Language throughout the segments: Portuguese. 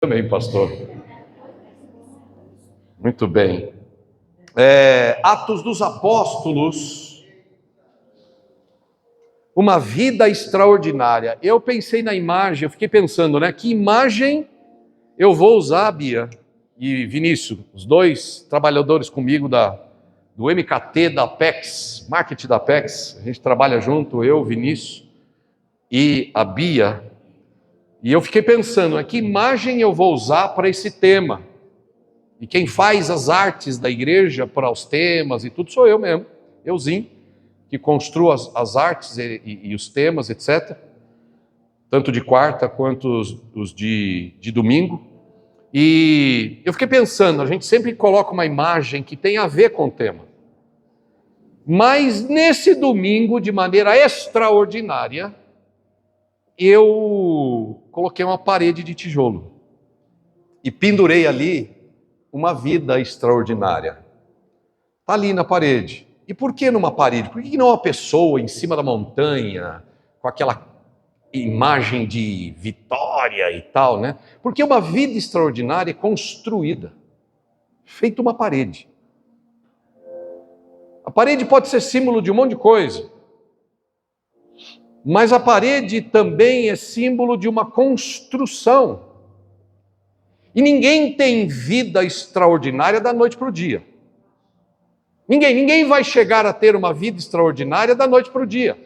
Também, pastor. Muito bem. Atos dos Apóstolos, uma vida extraordinária. Eu pensei na imagem, eu fiquei pensando, né? Que imagem eu vou usar, Bia e Vinícius, os dois trabalhadores comigo do MKT, da Apex, marketing da Apex. A gente trabalha junto, eu, Vinícius e a Bia. E eu fiquei pensando, que imagem eu vou usar para esse tema? E quem faz as artes da igreja para os temas e tudo sou eu mesmo, euzinho, que construo as artes e os temas, etc. Tanto de quarta quanto os de domingo. E eu fiquei pensando, a gente sempre coloca uma imagem que tem a ver com o tema. Mas nesse domingo, de maneira extraordinária, eu coloquei uma parede de tijolo e pendurei ali uma vida extraordinária. Está ali na parede. E por que numa parede? Por que não uma pessoa em cima da montanha, com aquela imagem de vitória e tal, né? Porque uma vida extraordinária é construída, feita uma parede. A parede pode ser símbolo de um monte de coisa, mas a parede também é símbolo de uma construção. E ninguém tem vida extraordinária da noite para o dia. Ninguém vai chegar a ter uma vida extraordinária da noite para o dia.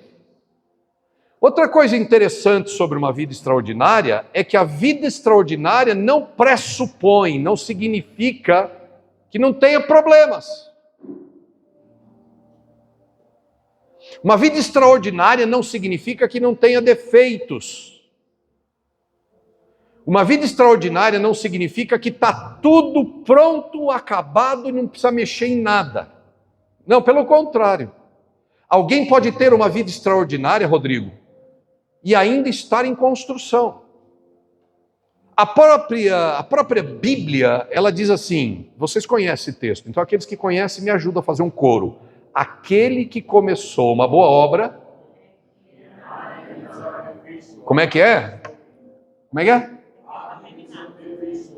Outra coisa interessante sobre uma vida extraordinária é que a vida extraordinária não pressupõe, não significa que não tenha problemas. Uma vida extraordinária não significa que não tenha defeitos. Uma vida extraordinária não significa que está tudo pronto, acabado e não precisa mexer em nada. Não, pelo contrário. Alguém pode ter uma vida extraordinária, Rodrigo, e ainda estar em construção. A própria Bíblia, ela diz assim, vocês conhecem esse texto, então aqueles que conhecem me ajudam a fazer um coro. Aquele que começou uma boa obra... Como é que é? Como é que é?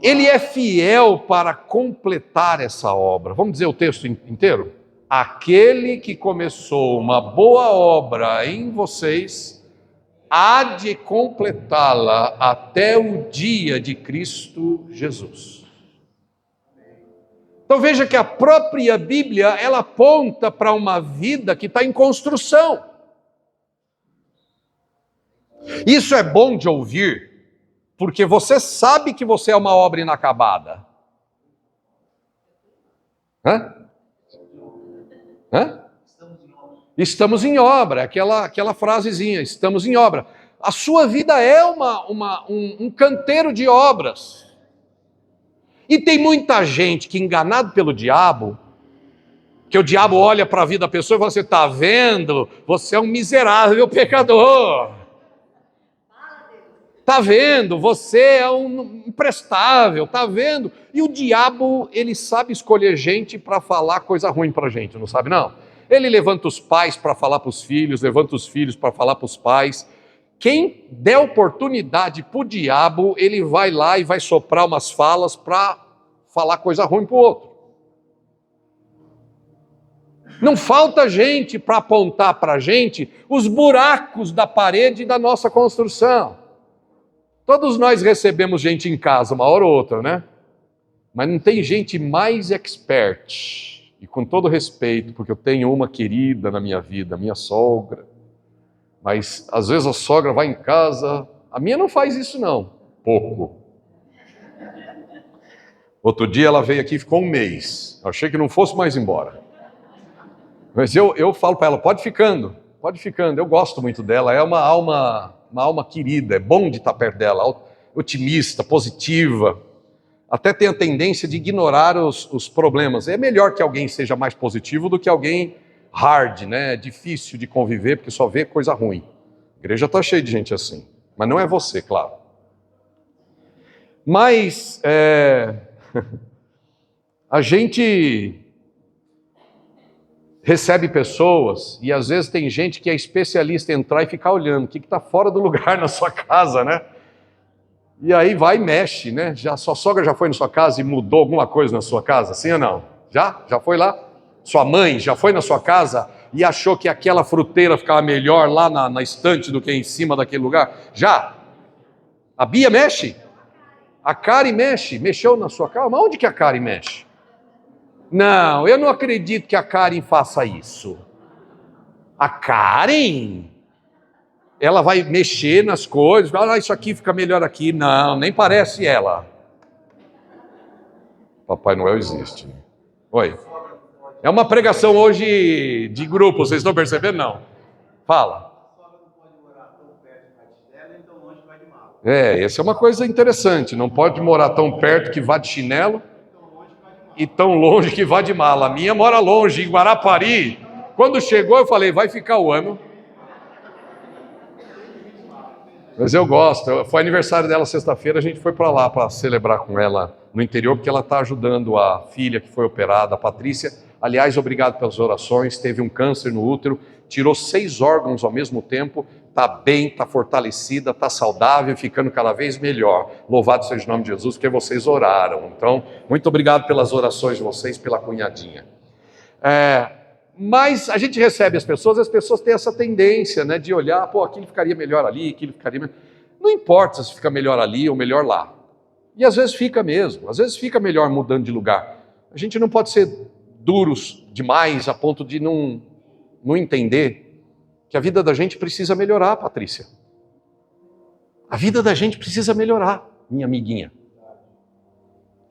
Ele é fiel para completar essa obra. Vamos dizer o texto inteiro? Aquele que começou uma boa obra em vocês, há de completá-la até o dia de Cristo Jesus. Então veja que a própria Bíblia, ela aponta para uma vida que está em construção. Isso é bom de ouvir, porque você sabe que você é uma obra inacabada. Estamos em obra, aquela frasezinha, estamos em obra. A sua vida é um canteiro de obras. E tem muita gente que, enganado pelo diabo, que o diabo olha para a vida da pessoa e fala assim, está vendo? Você é um miserável pecador. Está vendo? Você é um imprestável, está vendo? E o diabo, ele sabe escolher gente para falar coisa ruim para a gente, não sabe não? Ele levanta os pais para falar para os filhos, levanta os filhos para falar para os pais. Quem der oportunidade para o diabo, ele vai lá e vai soprar umas falas para falar coisa ruim para o outro. Não falta gente para apontar para a gente os buracos da parede da nossa construção. Todos nós recebemos gente em casa, uma hora ou outra, né? Mas não tem gente mais expert, e com todo respeito, porque eu tenho uma querida na minha vida, minha sogra, mas às vezes a sogra vai em casa, a minha não faz isso não, pouco. Outro dia ela veio aqui e ficou um mês, eu achei que não fosse mais embora. Mas eu falo para ela, pode ficando, eu gosto muito dela, é uma alma querida, é bom de estar perto dela, otimista, positiva, até tem a tendência de ignorar os problemas. É melhor que alguém seja mais positivo do que alguém hard, né? Difícil de conviver, porque só vê coisa ruim. A igreja está cheia de gente assim, mas não é você, claro. Mas a gente recebe pessoas, e às vezes tem gente que é especialista em entrar e ficar olhando o que está fora do lugar na sua casa, né? E aí vai e mexe, né? Sua sogra já foi na sua casa e mudou alguma coisa na sua casa, sim ou não? Já? Já foi lá? Sua mãe já foi na sua casa e achou que aquela fruteira ficava melhor lá na estante do que em cima daquele lugar? Já? A Bia mexe? A Karen mexe? Mexeu na sua casa? Mas onde que a Karen mexe? Não, eu não acredito que a Karen faça isso. A Karen? Ela vai mexer nas coisas, isso aqui fica melhor aqui. Não, nem parece ela. Papai Noel existe. Oi. É uma pregação hoje de grupo, vocês estão percebendo? Não. Fala. Essa é uma coisa interessante. Não pode morar tão perto que vá de chinelo e tão longe que vá de mala. A minha mora longe, em Guarapari. Quando chegou, eu falei, vai ficar o ano. Mas eu gosto. Foi aniversário dela sexta-feira, a gente foi para lá para celebrar com ela no interior, porque ela está ajudando a filha que foi operada, a Patrícia. Aliás, obrigado pelas orações. Teve um câncer no útero, tirou 6 órgãos ao mesmo tempo. Está bem, está fortalecida, está saudável, ficando cada vez melhor. Louvado seja o nome de Jesus, porque vocês oraram. Então, muito obrigado pelas orações de vocês, pela cunhadinha. Mas a gente recebe as pessoas têm essa tendência, né, de olhar, aquilo ficaria melhor ali, aquilo ficaria melhor. Não importa se fica melhor ali ou melhor lá. E às vezes fica mesmo, às vezes fica melhor mudando de lugar. A gente não pode ser duros demais a ponto de não entender que a vida da gente precisa melhorar, Patrícia. A vida da gente precisa melhorar, minha amiguinha.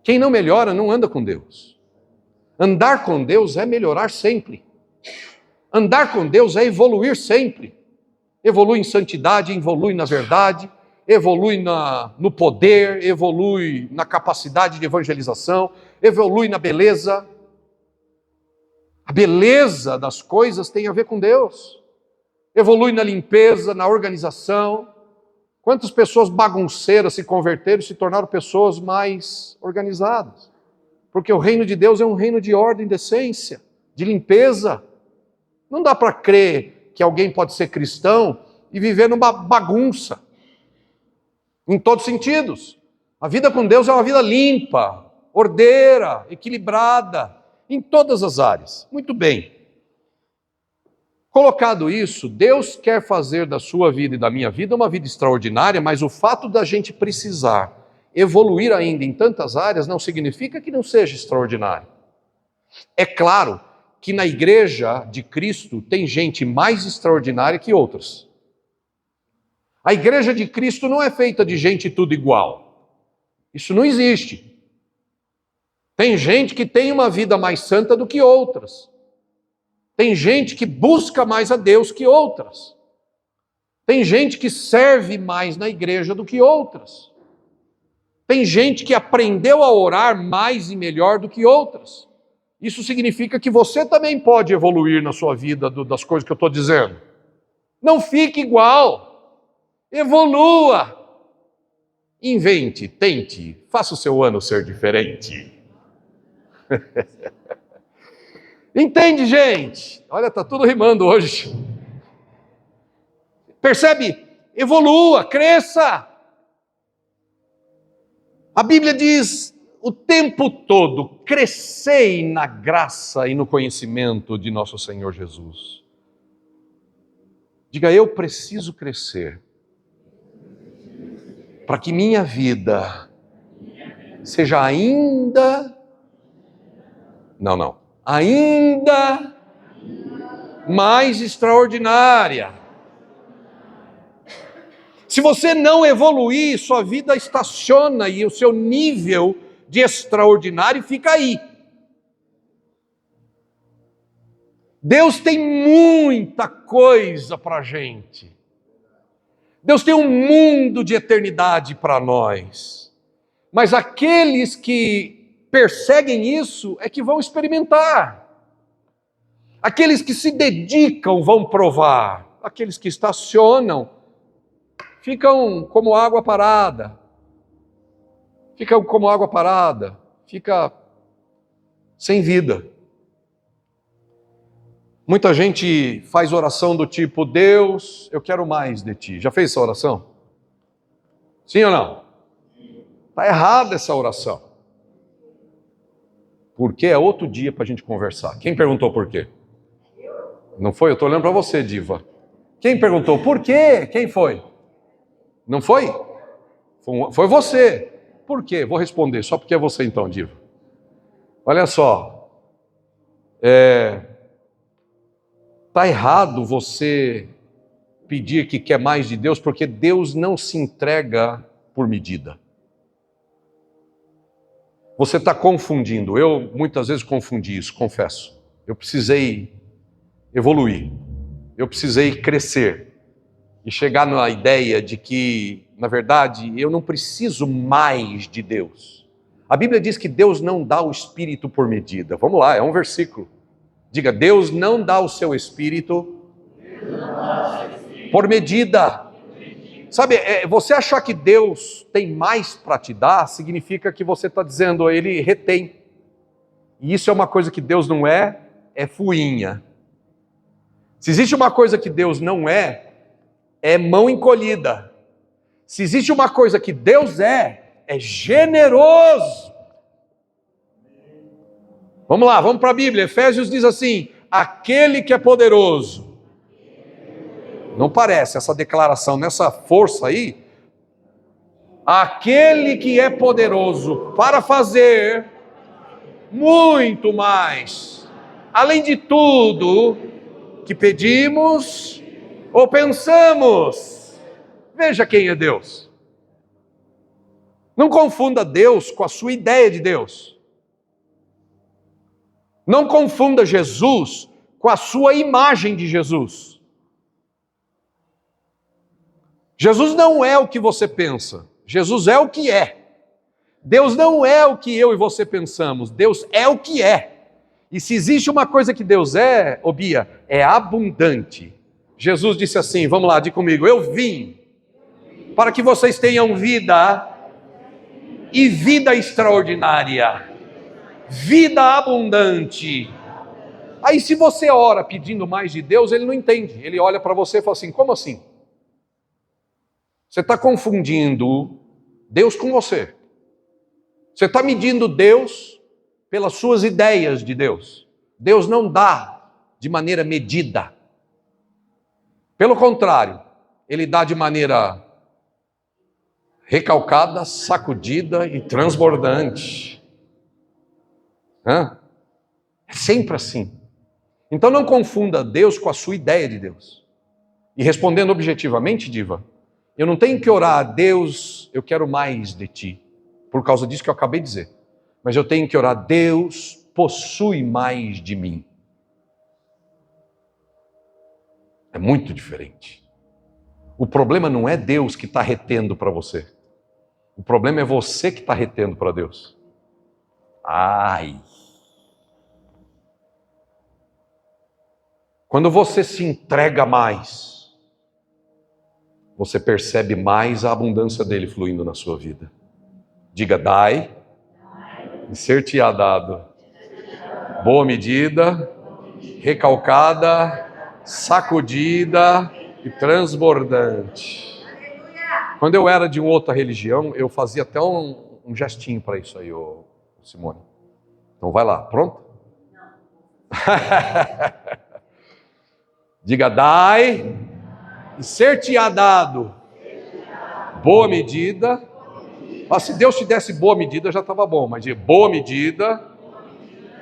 Quem não melhora não anda com Deus. Andar com Deus é melhorar sempre. Andar com Deus é evoluir sempre. Evolui em santidade, evolui na verdade, evolui no poder, evolui na capacidade de evangelização, evolui na beleza. A beleza das coisas tem a ver com Deus. Evolui na limpeza, na organização. Quantas pessoas bagunceiras se converteram e se tornaram pessoas mais organizadas? Porque o reino de Deus é um reino de ordem, de decência, de limpeza. Não dá para crer que alguém pode ser cristão e viver numa bagunça, em todos os sentidos. A vida com Deus é uma vida limpa, ordeira, equilibrada, em todas as áreas. Muito bem. Colocado isso, Deus quer fazer da sua vida e da minha vida uma vida extraordinária, mas o fato da gente precisar evoluir ainda em tantas áreas não significa que não seja extraordinário. É claro que na igreja de Cristo tem gente mais extraordinária que outras. A igreja de Cristo não é feita de gente tudo igual. Isso não existe. Tem gente que tem uma vida mais santa do que outras. Tem gente que busca mais a Deus que outras. Tem gente que serve mais na igreja do que outras. Tem gente que aprendeu a orar mais e melhor do que outras. Isso significa que você também pode evoluir na sua vida das coisas que eu estou dizendo. Não fique igual. Evolua. Invente, tente, faça o seu ano ser diferente. Entende, gente? Olha, está tudo rimando hoje. Percebe? Evolua, cresça. A Bíblia diz o tempo todo, crescei na graça e no conhecimento de nosso Senhor Jesus. Diga, eu preciso crescer para que minha vida seja ainda mais extraordinária. Se você não evoluir, sua vida estaciona e o seu nível de extraordinário fica aí. Deus tem muita coisa para a gente. Deus tem um mundo de eternidade para nós. Mas aqueles que perseguem isso é que vão experimentar. Aqueles que se dedicam vão provar. Aqueles que estacionam ficam como água parada. Fica sem vida. Muita gente faz oração do tipo, Deus, eu quero mais de ti. Já fez essa oração? Sim ou não? Está errada essa oração. Porque é outro dia para a gente conversar. Quem perguntou por quê? Não foi? Eu estou olhando para você, diva. Quem perguntou por quê? Quem foi? Não foi? Foi você. Por quê? Vou responder, só porque é você então, diva. Olha só. Está errado você pedir que quer mais de Deus, porque Deus não se entrega por medida. Você está confundindo. Eu muitas vezes confundi isso, confesso. Eu precisei evoluir. Eu precisei crescer. E chegar na ideia de que, na verdade, eu não preciso mais de Deus. A Bíblia diz que Deus não dá o Espírito por medida. Vamos lá, é um versículo. Diga, Deus não dá o seu Espírito por medida. Sabe, você achar que Deus tem mais para te dar, significa que você está dizendo, Ele retém. E isso é uma coisa que Deus não é fuinha. Se existe uma coisa que Deus não é mão encolhida. Se existe uma coisa que Deus é generoso. Vamos lá, vamos para a Bíblia. Efésios diz assim, aquele que é poderoso. Não parece essa declaração, nessa força aí. Aquele que é poderoso para fazer muito mais, além de tudo que pedimos ou pensamos. Veja quem é Deus. Não confunda Deus com a sua ideia de Deus. Não confunda Jesus com a sua imagem de Jesus. Jesus não é o que você pensa. Jesus é o que é. Deus não é o que eu e você pensamos. Deus é o que é. E se existe uma coisa que Deus é, ô Bia, é abundante. Jesus disse assim, vamos lá, diga comigo, eu vim para que vocês tenham vida e vida extraordinária, vida abundante. Aí se você ora pedindo mais de Deus, Ele não entende. Ele olha para você e fala assim, como assim? Você está confundindo Deus com você. Você está medindo Deus pelas suas ideias de Deus. Deus não dá de maneira medida. Pelo contrário, Ele dá de maneira recalcada, sacudida e transbordante. É sempre assim. Então não confunda Deus com a sua ideia de Deus. E respondendo objetivamente, diva, eu não tenho que orar a Deus, eu quero mais de ti, por causa disso que eu acabei de dizer. Mas eu tenho que orar, Deus possui mais de mim. É muito diferente. O problema não é Deus que está retendo para você. O problema é você que está retendo para Deus. Ai! Quando você se entrega mais, você percebe mais a abundância dele fluindo na sua vida. Diga, dai, e ser-te-á dado. Boa medida, recalcada, sacudida e transbordante. Quando eu era de uma outra religião, eu fazia até um gestinho para isso aí, Simone. Então vai lá, pronto? Diga, dai, e ser-te-á dado. Boa medida. Se Deus te desse boa medida, já estava bom. Mas diga, boa medida,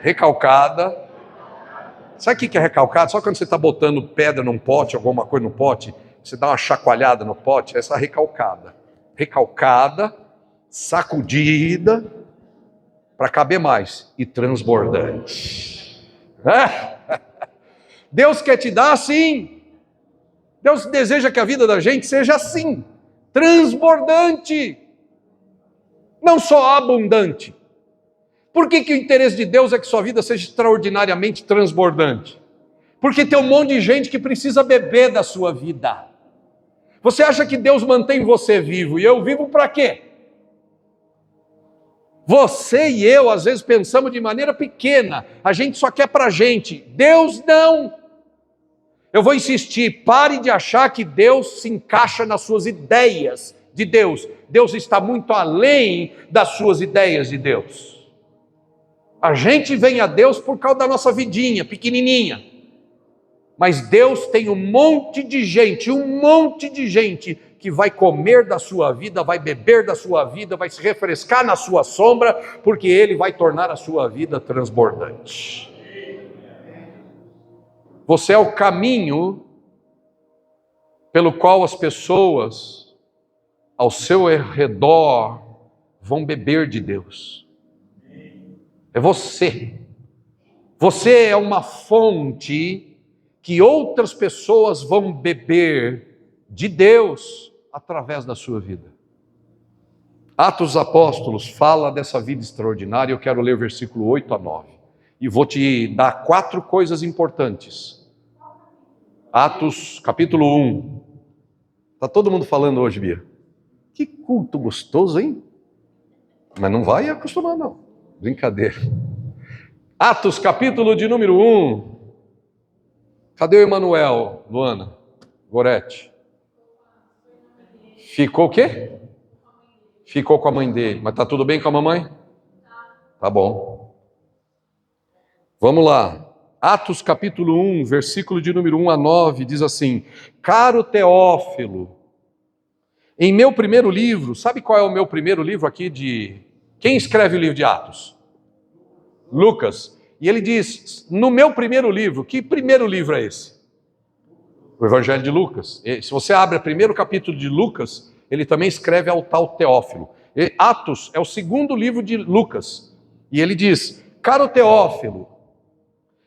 recalcada. Sabe o que é recalcado? Só quando você está botando pedra num pote, alguma coisa no pote, você dá uma chacoalhada no pote, essa recalcada. Recalcada, sacudida, para caber mais. E transbordante. Deus quer te dar assim. Deus deseja que a vida da gente seja assim, transbordante, não só abundante. Por que o interesse de Deus é que sua vida seja extraordinariamente transbordante? Porque tem um monte de gente que precisa beber da sua vida. Você acha que Deus mantém você vivo e eu vivo para quê? Você e eu às vezes pensamos de maneira pequena, a gente só quer para a gente, Deus não. Eu vou insistir, pare de achar que Deus se encaixa nas suas ideias de Deus. Deus está muito além das suas ideias de Deus. A gente vem a Deus por causa da nossa vidinha, pequenininha. Mas Deus tem um monte de gente que vai comer da sua vida, vai beber da sua vida, vai se refrescar na sua sombra, porque Ele vai tornar a sua vida transbordante. Você é o caminho pelo qual as pessoas ao seu redor vão beber de Deus. É você. Você é uma fonte que outras pessoas vão beber de Deus através da sua vida. Atos dos Apóstolos fala dessa vida extraordinária. Eu quero ler versículo 8 a 9. E vou te dar 4 coisas importantes. Atos capítulo 1. Está todo mundo falando hoje, Bia? Que culto gostoso, hein? Mas não vai acostumar, não. Brincadeira. Atos capítulo de número 1. Cadê o Emanuel, Luana? Gorete? Ficou o quê? Ficou com a mãe dele. Mas tá tudo bem com a mamãe? Tá bom. Vamos lá. Atos capítulo 1, versículo de número 1 a 9, diz assim: Caro Teófilo, em meu primeiro livro, sabe qual é o meu primeiro livro aqui de... Quem escreve o livro de Atos? Lucas. E ele diz, no meu primeiro livro, que primeiro livro é esse? O Evangelho de Lucas. E se você abre o primeiro capítulo de Lucas, ele também escreve ao tal Teófilo. E Atos é o segundo livro de Lucas. E ele diz, caro Teófilo,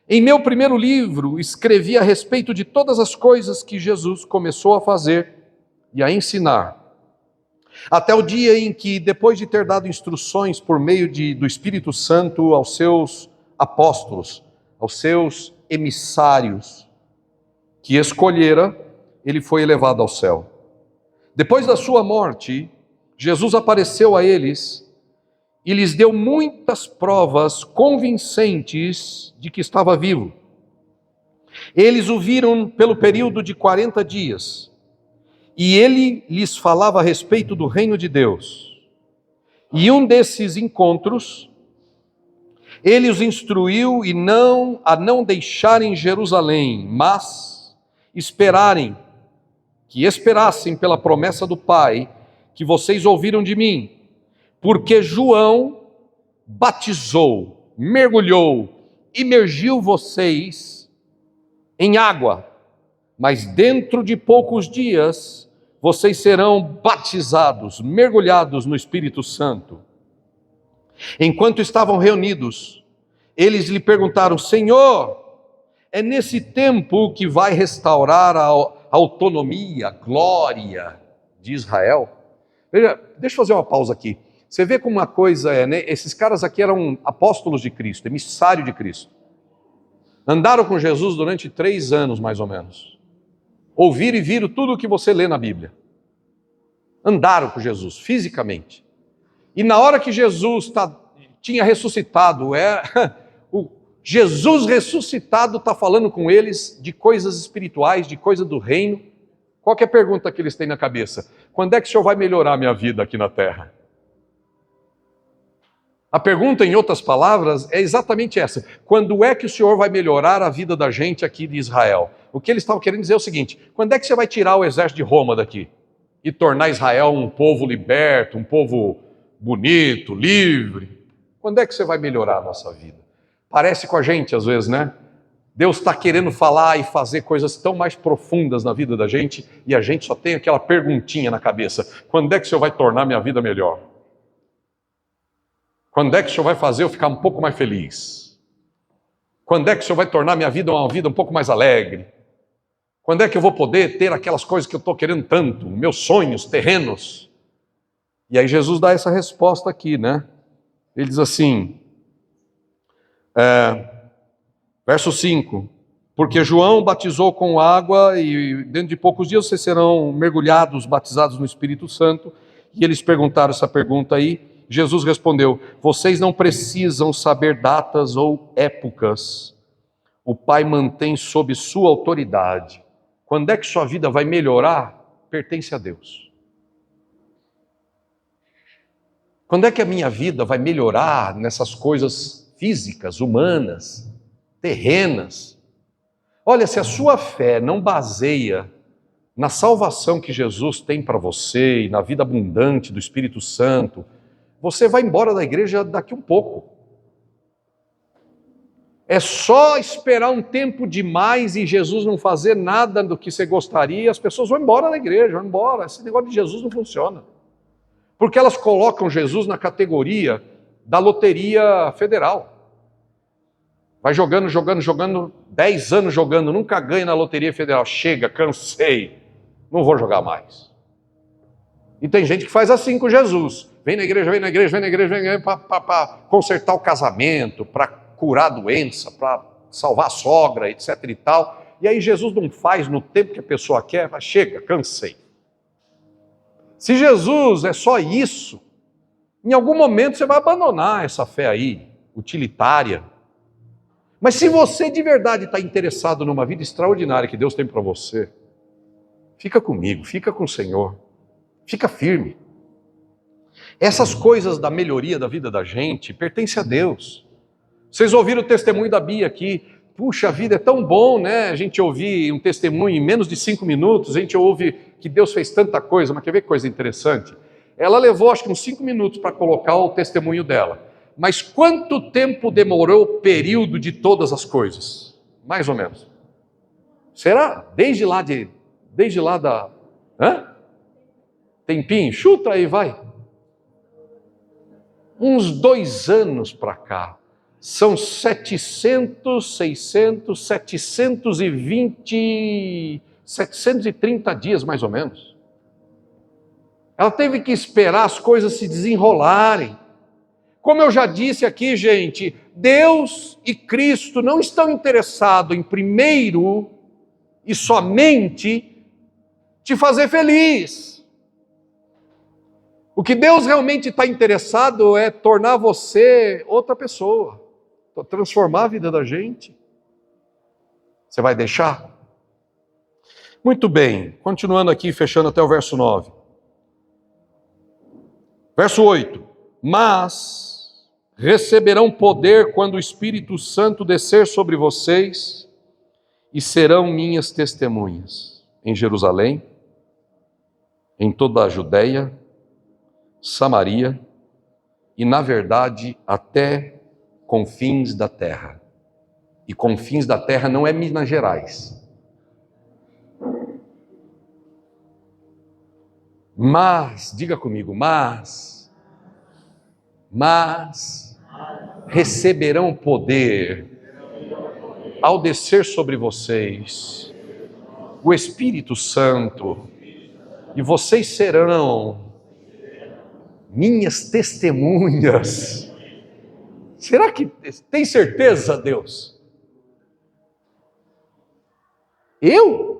em meu primeiro livro escrevi a respeito de todas as coisas que Jesus começou a fazer e a ensinar, até o dia em que, depois de ter dado instruções por meio do Espírito Santo aos seus apóstolos, aos seus emissários, que escolhera, ele foi elevado ao céu. Depois da sua morte, Jesus apareceu a eles e lhes deu muitas provas convincentes de que estava vivo. Eles o viram pelo período de 40 dias, e ele lhes falava a respeito do reino de Deus. E um desses encontros, ele os instruiu a não deixarem Jerusalém, mas esperassem pela promessa do Pai, que vocês ouviram de mim, porque João batizou, mergulhou, imergiu vocês em água, mas dentro de poucos dias vocês serão batizados, mergulhados no Espírito Santo. Enquanto estavam reunidos, eles lhe perguntaram, Senhor, é nesse tempo que vai restaurar a autonomia, a glória de Israel? Veja, deixa eu fazer uma pausa aqui. Você vê como uma coisa é, né? Esses caras aqui eram apóstolos de Cristo, emissário de Cristo. Andaram com Jesus durante 3 anos, mais ou menos. Ouviram e viram tudo o que você lê na Bíblia. Andaram com Jesus, fisicamente. E na hora que Jesus tinha ressuscitado, o Jesus ressuscitado está falando com eles de coisas espirituais, de coisa do reino. Qual que é a pergunta que eles têm na cabeça? Quando é que o Senhor vai melhorar a minha vida aqui na terra? A pergunta, em outras palavras, é exatamente essa. Quando é que o Senhor vai melhorar a vida da gente aqui de Israel? O que eles estavam querendo dizer é o seguinte, quando é que você vai tirar o exército de Roma daqui? E tornar Israel um povo liberto, um povo bonito, livre? Quando é que você vai melhorar a nossa vida? Parece com a gente às vezes, né? Deus está querendo falar e fazer coisas tão mais profundas na vida da gente e a gente só tem aquela perguntinha na cabeça. Quando é que o Senhor vai tornar minha vida melhor? Quando é que o Senhor vai fazer eu ficar um pouco mais feliz? Quando é que o Senhor vai tornar minha vida uma vida um pouco mais alegre? Quando é que eu vou poder ter aquelas coisas que eu estou querendo tanto, meus sonhos terrenos? E aí Jesus dá essa resposta aqui, né? Ele diz assim, verso 5, porque João batizou com água e dentro de poucos dias vocês serão mergulhados, batizados no Espírito Santo. E eles perguntaram essa pergunta aí. Jesus respondeu, vocês não precisam saber datas ou épocas. O Pai mantém sob sua autoridade. Quando é que sua vida vai melhorar? Pertence a Deus. Quando é que a minha vida vai melhorar nessas coisas físicas, humanas, terrenas? Olha, se a sua fé não baseia na salvação que Jesus tem para você e na vida abundante do Espírito Santo, você vai embora da igreja daqui um pouco. É só esperar um tempo demais e Jesus não fazer nada do que você gostaria, as pessoas vão embora da igreja, vão embora. Esse negócio de Jesus não funciona. Porque elas colocam Jesus na categoria da loteria federal. Vai jogando, 10 anos jogando, nunca ganha na loteria federal. Chega, cansei, não vou jogar mais. E tem gente que faz assim com Jesus. Vem na igreja para consertar o casamento, para curar a doença, para salvar a sogra, etc e tal. E aí Jesus não faz no tempo que a pessoa quer, mas chega, cansei. Se Jesus é só isso, em algum momento você vai abandonar essa fé aí, utilitária. Mas se você de verdade está interessado numa vida extraordinária que Deus tem para você, fica comigo, fica com o Senhor, fica firme. Essas coisas da melhoria da vida da gente pertencem a Deus. Vocês ouviram o testemunho da Bia aqui. Puxa, a vida é tão bom, né? A gente ouvir um testemunho em menos de 5 minutos, a gente ouve que Deus fez tanta coisa, mas quer ver que coisa interessante? Ela levou acho que uns 5 minutos para colocar o testemunho dela. Mas quanto tempo demorou o período de todas as coisas? Mais ou menos. Será? Desde lá da... Hã? Tempinho? Chuta aí, vai. Uns 2 anos para cá. São 730 dias mais ou menos. Ela teve que esperar as coisas se desenrolarem. Como eu já disse aqui, gente, Deus e Cristo não estão interessados em primeiro e somente te fazer feliz. O que Deus realmente está interessado é tornar você outra pessoa, transformar a vida da gente. Você vai deixar? Muito bem, continuando aqui, fechando até o verso 9. Verso 8. Mas receberão poder quando o Espírito Santo descer sobre vocês e serão minhas testemunhas em Jerusalém, em toda a Judeia, Samaria e, na verdade, até confins da terra. E confins da terra não é Minas Gerais. Mas, diga comigo, mas receberão poder ao descer sobre vocês o Espírito Santo, e vocês serão minhas testemunhas. Será que tem certeza, Deus? Eu?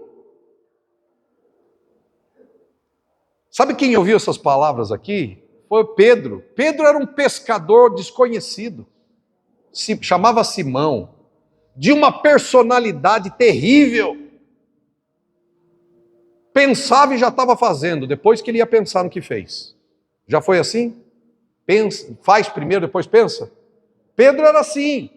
Sabe quem ouviu essas palavras aqui? Foi Pedro. Pedro era um pescador desconhecido. Se chamava Simão, de uma personalidade terrível. Pensava e já estava fazendo, depois que ele ia pensar no que fez. Já foi assim? Pensa, faz primeiro, depois pensa? Pedro era assim.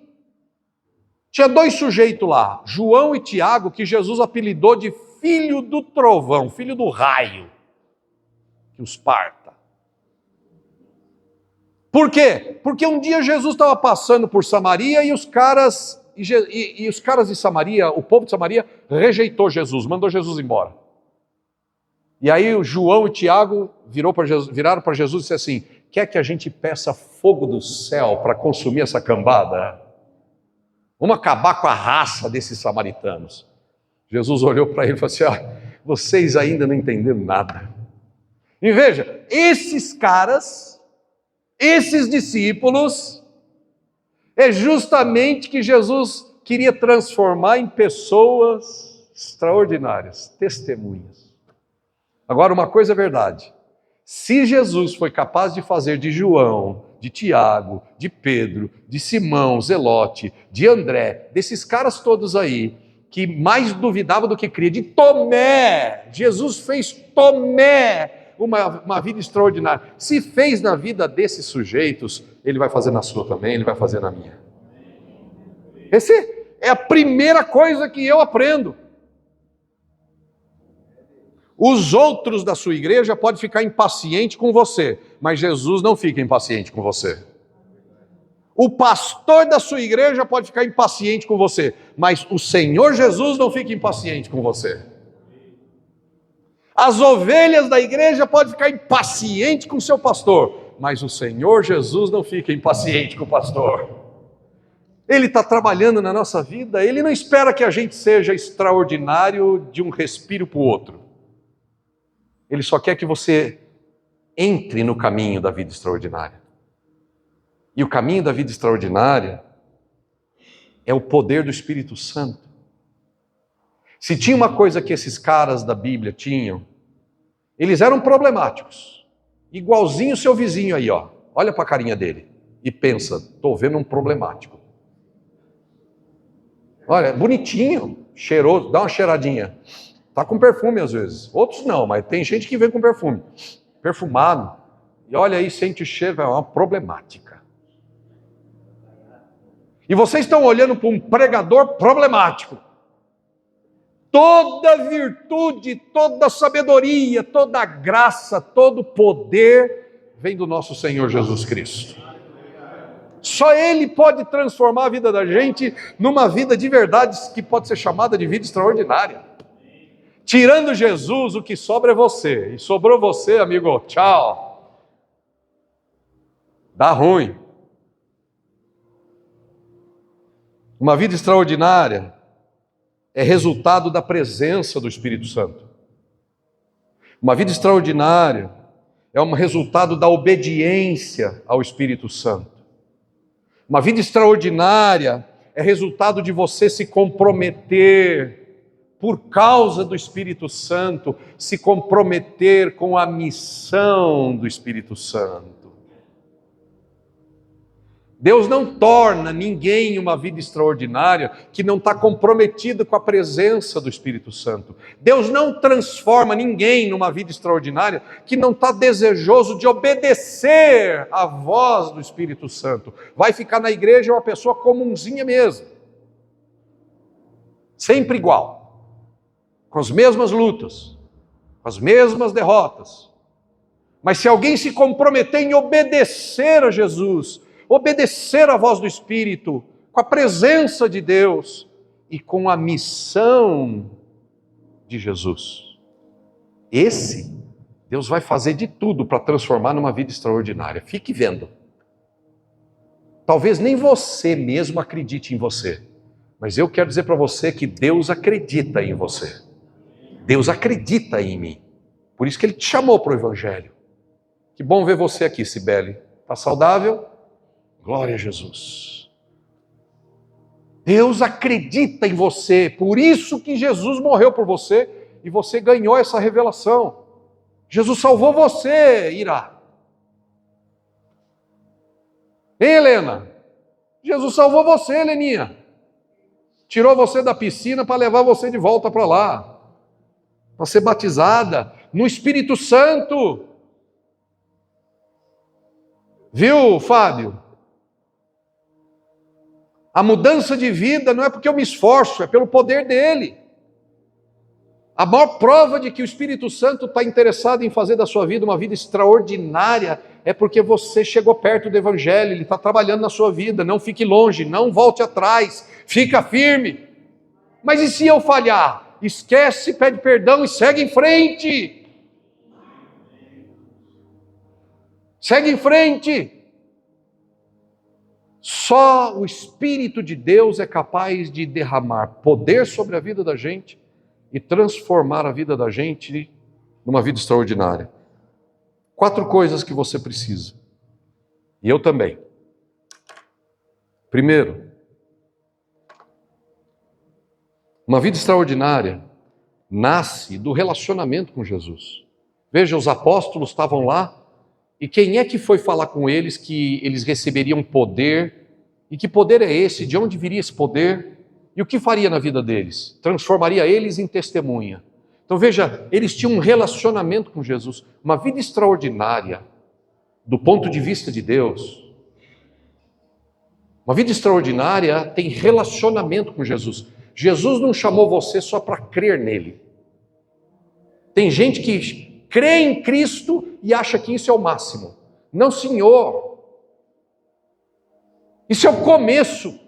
Tinha 2 sujeitos lá, João e Tiago, que Jesus apelidou de filho do trovão, filho do raio, que os parta. Por quê? Porque um dia Jesus estava passando por Samaria e os caras de Samaria, o povo de Samaria, rejeitou Jesus, mandou Jesus embora. E aí o João e Tiago viraram para Jesus e disseram assim: quer que a gente peça fogo do céu para consumir essa cambada? Vamos acabar com a raça desses samaritanos. Jesus olhou para ele e falou assim: vocês ainda não entenderam nada. E veja, esses caras, esses discípulos, é justamente que Jesus queria transformar em pessoas extraordinárias, testemunhas. Agora, uma coisa é verdade: se Jesus foi capaz de fazer de João, de Tiago, de Pedro, de Simão, Zelote, de André, desses caras todos aí, que mais duvidava do que cria, de Tomé, Jesus fez Tomé, uma vida extraordinária. Se fez na vida desses sujeitos, Ele vai fazer na sua também, Ele vai fazer na minha. Essa é a primeira coisa que eu aprendo. Os outros da sua igreja podem ficar impacientes com você, mas Jesus não fica impaciente com você. O pastor da sua igreja pode ficar impaciente com você, mas o Senhor Jesus não fica impaciente com você. As ovelhas da igreja podem ficar impacientes com o seu pastor, mas o Senhor Jesus não fica impaciente com o pastor. Ele está trabalhando na nossa vida, Ele não espera que a gente seja extraordinário de um respiro para o outro. Ele só quer que você entre no caminho da vida extraordinária. E o caminho da vida extraordinária é o poder do Espírito Santo. Se tinha uma coisa que esses caras da Bíblia tinham, eles eram problemáticos. Igualzinho o seu vizinho aí, ó. Olha para a carinha dele e pensa, estou vendo um problemático. Olha, bonitinho, cheiroso, dá uma cheiradinha. Está com perfume às vezes. Outros não, mas tem gente que vem com perfume. Perfumado. E olha aí, sente o cheiro, é uma problemática. E vocês estão olhando para um pregador problemático. Toda virtude, toda sabedoria, toda graça, todo poder vem do nosso Senhor Jesus Cristo. Só Ele pode transformar a vida da gente numa vida de verdade que pode ser chamada de vida extraordinária. Tirando Jesus, o que sobra é você. E sobrou você, amigo, tchau. Dá ruim. Uma vida extraordinária é resultado da presença do Espírito Santo. Uma vida extraordinária é um resultado da obediência ao Espírito Santo. Uma vida extraordinária é resultado de você se comprometer, por causa do Espírito Santo, se comprometer com a missão do Espírito Santo. Deus não torna ninguém uma vida extraordinária que não está comprometido com a presença do Espírito Santo. Deus não transforma ninguém numa vida extraordinária que não está desejoso de obedecer à voz do Espírito Santo. Vai ficar na igreja uma pessoa comunzinha mesmo. Sempre igual. Com as mesmas lutas, com as mesmas derrotas. Mas se alguém se comprometer em obedecer a Jesus, obedecer à voz do Espírito, com a presença de Deus e com a missão de Jesus, esse Deus vai fazer de tudo para transformar numa vida extraordinária. Fique vendo. Talvez nem você mesmo acredite em você, mas eu quero dizer para você que Deus acredita em você. Deus acredita em mim. Por isso que Ele te chamou para o Evangelho. Que bom ver você aqui, Cibele. Está saudável? Glória a Jesus. Deus acredita em você. Por isso que Jesus morreu por você e você ganhou essa revelação. Jesus salvou você, Ira. Hein, Helena? Jesus salvou você, Heleninha. Tirou você da piscina para levar você de volta para lá. Para ser batizada no Espírito Santo. Viu, Fábio? A mudança de vida não é porque eu me esforço, é pelo poder dele. A maior prova de que o Espírito Santo está interessado em fazer da sua vida uma vida extraordinária é porque você chegou perto do Evangelho, Ele está trabalhando na sua vida. Não fique longe, não volte atrás, fica firme. Mas e se eu falhar? Esquece, pede perdão e segue em frente. Segue em frente. Só o Espírito de Deus é capaz de derramar poder sobre a vida da gente e transformar a vida da gente numa vida extraordinária. 4 coisas que você precisa. E eu também. Primeiro, uma vida extraordinária nasce do relacionamento com Jesus. Veja, os apóstolos estavam lá, e quem é que foi falar com eles que eles receberiam poder? E que poder é esse? De onde viria esse poder? E o que faria na vida deles? Transformaria eles em testemunha. Então veja, eles tinham um relacionamento com Jesus, uma vida extraordinária, do ponto de vista de Deus. Uma vida extraordinária tem relacionamento com Jesus. Jesus não chamou você só para crer nele. Tem gente que crê em Cristo e acha que isso é o máximo. Não, senhor. Isso é o começo.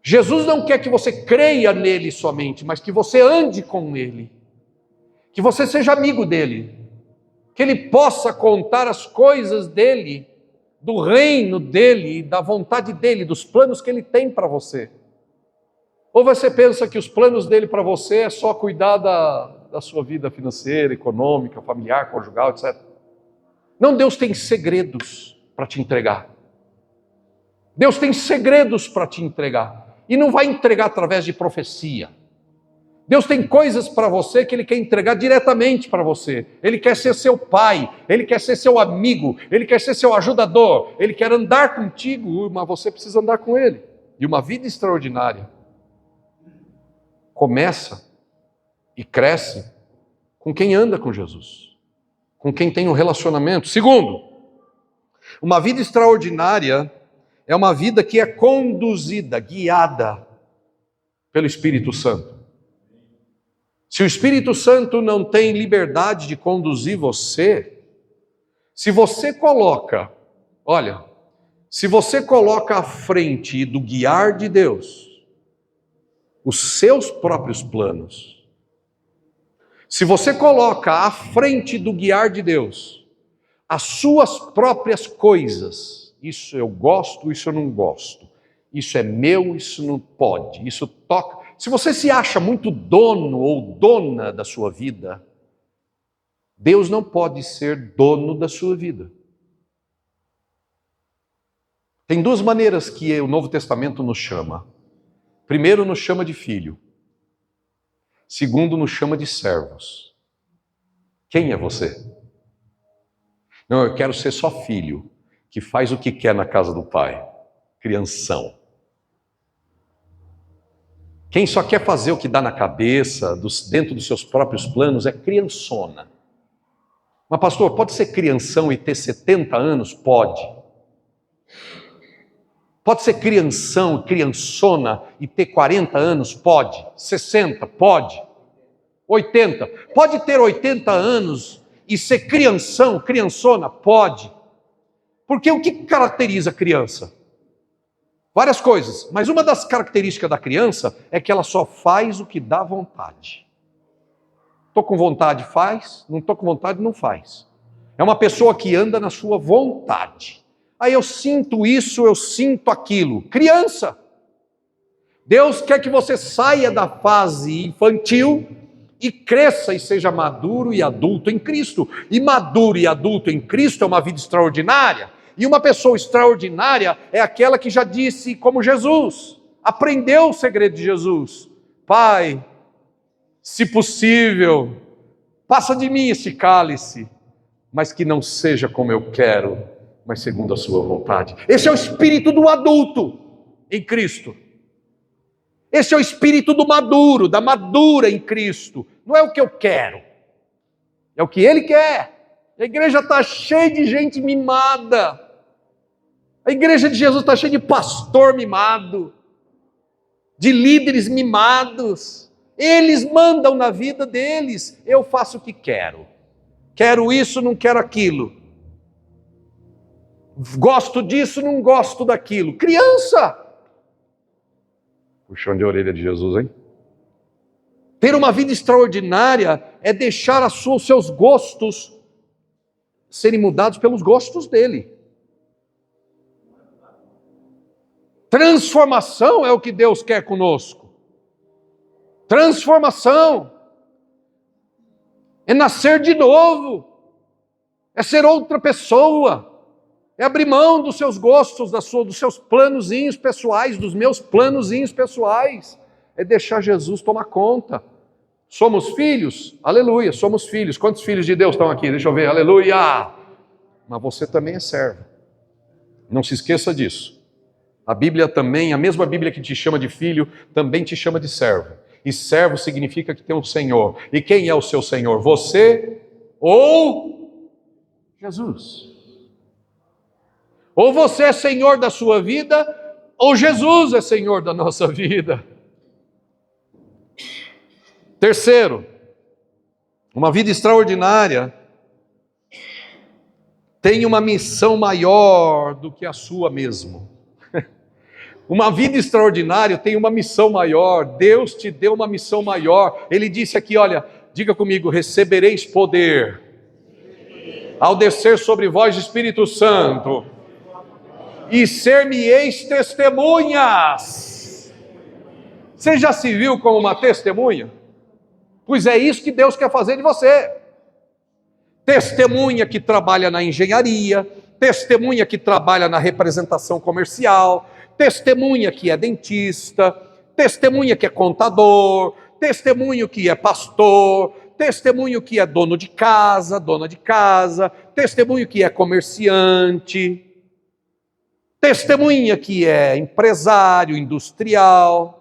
Jesus não quer que você creia nele somente, mas que você ande com ele. Que você seja amigo dele. Que ele possa contar as coisas dele, do reino dele, da vontade dele, dos planos que ele tem para você. Ou você pensa que os planos dele para você é só cuidar da sua vida financeira, econômica, familiar, conjugal, etc. Não, Deus tem segredos para te entregar. Deus tem segredos para te entregar. E não vai entregar através de profecia. Deus tem coisas para você que Ele quer entregar diretamente para você. Ele quer ser seu pai, Ele quer ser seu amigo, Ele quer ser seu ajudador, Ele quer andar contigo, mas você precisa andar com Ele. E uma vida extraordinária começa e cresce com quem anda com Jesus, com quem tem um relacionamento. Segundo, uma vida extraordinária é uma vida que é conduzida, guiada pelo Espírito Santo. Se o Espírito Santo não tem liberdade de conduzir você, se você coloca à frente do guiar de Deus os seus próprios planos, se você coloca à frente do guiar de Deus as suas próprias coisas, isso eu gosto, isso eu não gosto, isso é meu, isso não pode, isso toca. Se você se acha muito dono ou dona da sua vida, Deus não pode ser dono da sua vida. Tem duas maneiras que o Novo Testamento nos chama. Primeiro, nos chama de filho. Segundo, nos chama de servos. Quem é você? Não, eu quero ser só filho, que faz o que quer na casa do pai. Crianção. Quem só quer fazer o que dá na cabeça, dentro dos seus próprios planos, é criançona. Mas pastor, pode ser crianção e ter 70 anos? Pode. Pode ser crianção, criançona e ter 40 anos? Pode. 60? Pode. 80? Pode ter 80 anos e ser crianção, criançona? Pode. Porque o que caracteriza a criança? Várias coisas, mas uma das características da criança é que ela só faz o que dá vontade. Estou com vontade, faz. Não estou com vontade, não faz. É uma pessoa que anda na sua vontade. Aí eu sinto isso, eu sinto aquilo. Criança. Deus quer que você saia da fase infantil e cresça e seja maduro e adulto em Cristo. E maduro e adulto em Cristo é uma vida extraordinária. E uma pessoa extraordinária é aquela que já disse como Jesus, aprendeu o segredo de Jesus. Pai, se possível, passa de mim esse cálice, mas que não seja como eu quero, mas segundo a sua vontade. Esse é o espírito do adulto em Cristo. Esse é o espírito do maduro, da madura em Cristo. Não é o que eu quero, é o que Ele quer. A igreja está cheia de gente mimada. A igreja de Jesus está cheia de pastor mimado, de líderes mimados. Eles mandam na vida deles. Eu faço o que quero. Quero isso, não quero aquilo. Gosto disso, não gosto daquilo. Criança! Puxão de orelha de Jesus, hein? Ter uma vida extraordinária é deixar os seus gostos serem mudados pelos gostos dele. Transformação é o que Deus quer conosco. Transformação é nascer de novo, é ser outra pessoa, é abrir mão dos seus gostos, dos seus planozinhos pessoais, dos meus planozinhos pessoais, é deixar Jesus tomar conta. Somos filhos? Aleluia, somos filhos. Quantos filhos de Deus estão aqui? Deixa eu ver, aleluia! Mas você também é servo. Não se esqueça disso. A Bíblia também, a mesma Bíblia que te chama de filho, também te chama de servo. E servo significa que tem um Senhor. E quem é o seu Senhor? Você ou Jesus? Ou você é Senhor da sua vida, ou Jesus é Senhor da nossa vida. Terceiro, uma vida extraordinária tem uma missão maior do que a sua mesmo. Uma vida extraordinária tem uma missão maior. Deus te deu uma missão maior. Ele disse aqui, olha, diga comigo, recebereis poder ao descer sobre vós o Espírito Santo, e ser-me-eis testemunhas. Você já se viu como uma testemunha? Pois é isso que Deus quer fazer de você. Testemunha que trabalha na engenharia, testemunha que trabalha na representação comercial, testemunha que é dentista, testemunha que é contador, testemunho que é pastor, testemunho que é dono de casa, dona de casa, testemunho que é comerciante, testemunha que é empresário, industrial,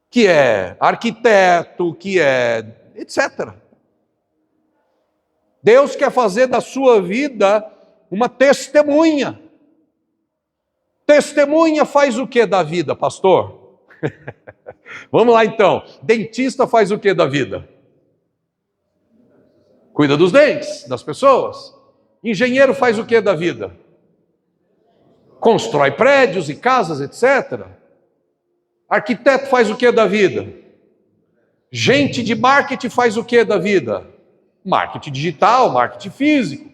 que é arquiteto, que é etc. Deus quer fazer da sua vida uma testemunha. Testemunha faz o que da vida, pastor? Vamos lá então. Dentista faz o que da vida? Cuida dos dentes das pessoas. Engenheiro faz o que da vida? Constrói prédios e casas, etc. Arquiteto faz o que da vida? Gente de marketing faz o que da vida? Marketing digital, marketing físico.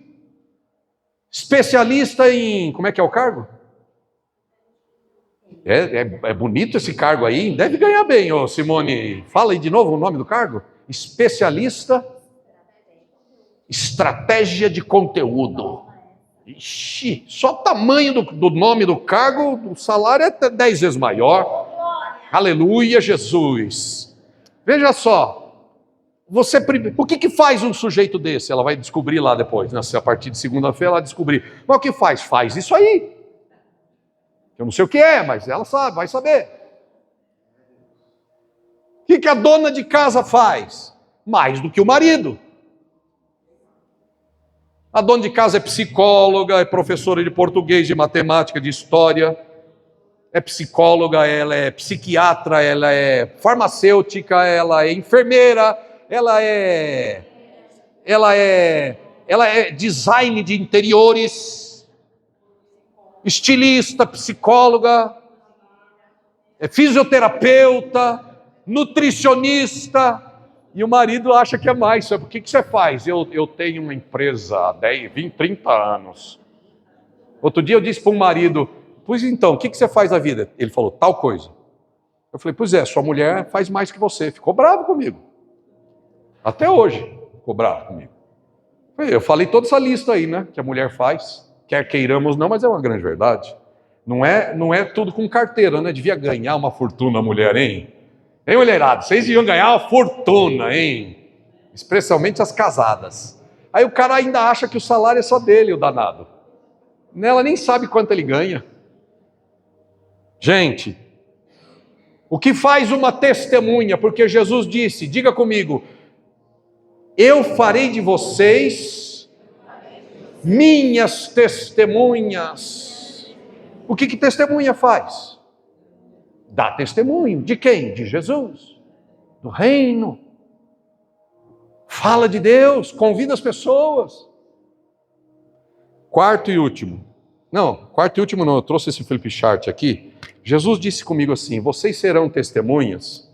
Especialista em... Como é que é o cargo? É bonito esse cargo aí, deve ganhar bem, ô Simone. Fala aí de novo o nome do cargo. Especialista, estratégia de conteúdo. Ixi, só o tamanho do nome do cargo, o salário é até 10 vezes maior. Aleluia, Jesus. Veja só, o que faz um sujeito desse? Ela vai descobrir lá depois, né? A partir de segunda-feira ela vai descobrir. Mas o que faz? Faz isso aí. Eu não sei o que é, mas ela sabe, vai saber. O que a dona de casa faz? Mais do que o marido. A dona de casa é psicóloga, é professora de português, de matemática, de história, é psicóloga, ela é psiquiatra, ela é farmacêutica, ela é enfermeira, ela é design de interiores, estilista, psicóloga, é fisioterapeuta, nutricionista, e o marido acha que é mais. Sabe? O que você faz? Eu tenho uma empresa há 10, 20, 30 anos. Outro dia eu disse para um marido, pois então, o que você faz da vida? Ele falou, tal coisa. Eu falei, pois é, sua mulher faz mais que você. Ficou bravo comigo. Até hoje, ficou bravo comigo. Eu falei toda essa lista aí, né, que a mulher faz. Quer queiramos não, mas é uma grande verdade. Não é tudo com carteira, né? Devia ganhar uma fortuna a mulher, hein? Hein, mulherada? Vocês deviam ganhar uma fortuna, hein? Especialmente as casadas. Aí o cara ainda acha que o salário é só dele, o danado. Ela nem sabe quanto ele ganha. Gente, o que faz uma testemunha? Porque Jesus disse, diga comigo, eu farei de vocês minhas testemunhas. O que testemunha faz? Dá testemunho. De quem? De Jesus. Do reino. Fala de Deus, convida as pessoas. Quarto e último, eu trouxe esse flip chart aqui. Jesus disse comigo assim, vocês serão testemunhas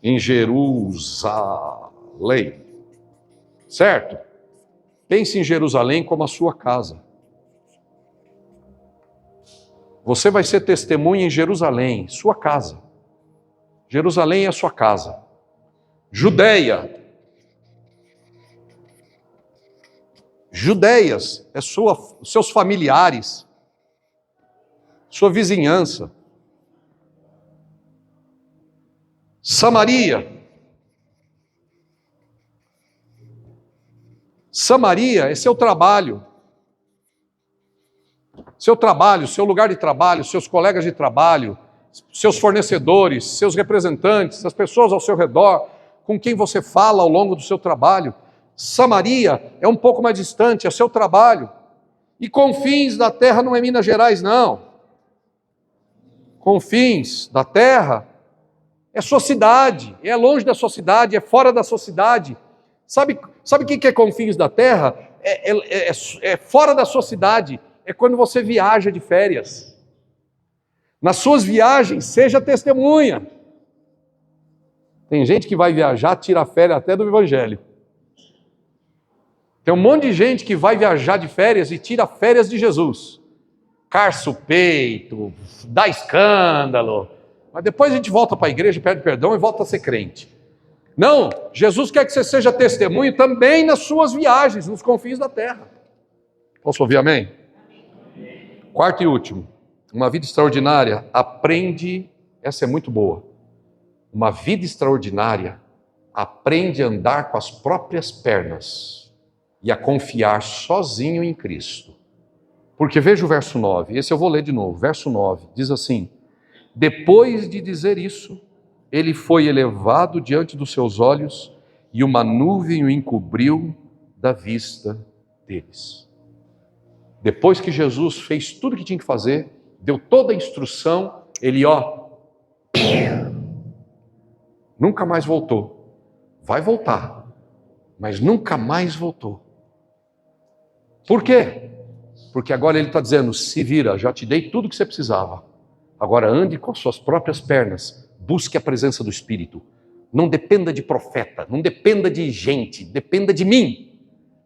em Jerusalém. Certo? Pense em Jerusalém como a sua casa. Você vai ser testemunha em Jerusalém, sua casa. Jerusalém é a sua casa. Judéia. Judéias é seus familiares, sua vizinhança. Samaria. Samaria é seu trabalho. Seu trabalho, seu lugar de trabalho, seus colegas de trabalho, seus fornecedores, seus representantes, as pessoas ao seu redor, com quem você fala ao longo do seu trabalho. Samaria é um pouco mais distante, é seu trabalho. E confins da terra não é Minas Gerais, não. Confins da terra é sua cidade, é longe da sua cidade, é fora da sua cidade. Sabe o que é confins da terra? É fora da sua cidade, é quando você viaja de férias. Nas suas viagens, seja testemunha. Tem gente que vai viajar, tira férias até do evangelho. Tem um monte de gente que vai viajar de férias e tira férias de Jesus. Carça o peito, dá escândalo. Mas depois a gente volta para a igreja, pede perdão e volta a ser crente. Não, Jesus quer que você seja testemunho também nas suas viagens, nos confins da terra. Posso ouvir amém? Quarto e último. Uma vida extraordinária aprende, essa é muito boa. Uma vida extraordinária aprende a andar com as próprias pernas e a confiar sozinho em Cristo. Porque veja o verso 9, esse eu vou ler de novo. Verso 9 diz assim: depois de dizer isso, ele foi elevado diante dos seus olhos e uma nuvem o encobriu da vista deles. Depois que Jesus fez tudo o que tinha que fazer, deu toda a instrução, ele nunca mais voltou. Vai voltar, mas nunca mais voltou. Por quê? Porque agora ele está dizendo, se vira, já te dei tudo o que você precisava. Agora ande com suas próprias pernas, busque a presença do Espírito. Não dependa de profeta, não dependa de gente, dependa de mim.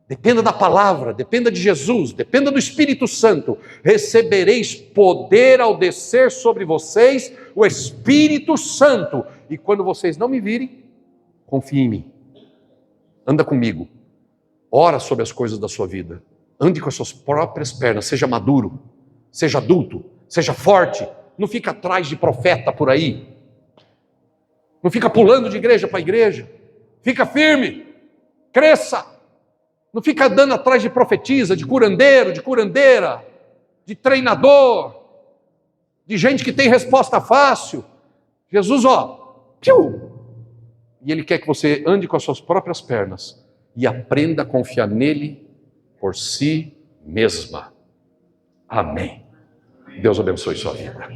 Dependa da palavra, dependa de Jesus, dependa do Espírito Santo. Recebereis poder ao descer sobre vocês o Espírito Santo. E quando vocês não me virem, confie em mim. Anda comigo. Ora sobre as coisas da sua vida. Ande com as suas próprias pernas. Seja maduro, seja adulto, seja forte. Não fica atrás de profeta por aí. Não fica pulando de igreja para igreja. Fica firme. Cresça. Não fica andando atrás de profetisa, de curandeiro, de curandeira, de treinador, de gente que tem resposta fácil. Jesus, e Ele quer que você ande com as suas próprias pernas e aprenda a confiar nele por si mesma. Amém. Deus abençoe sua vida.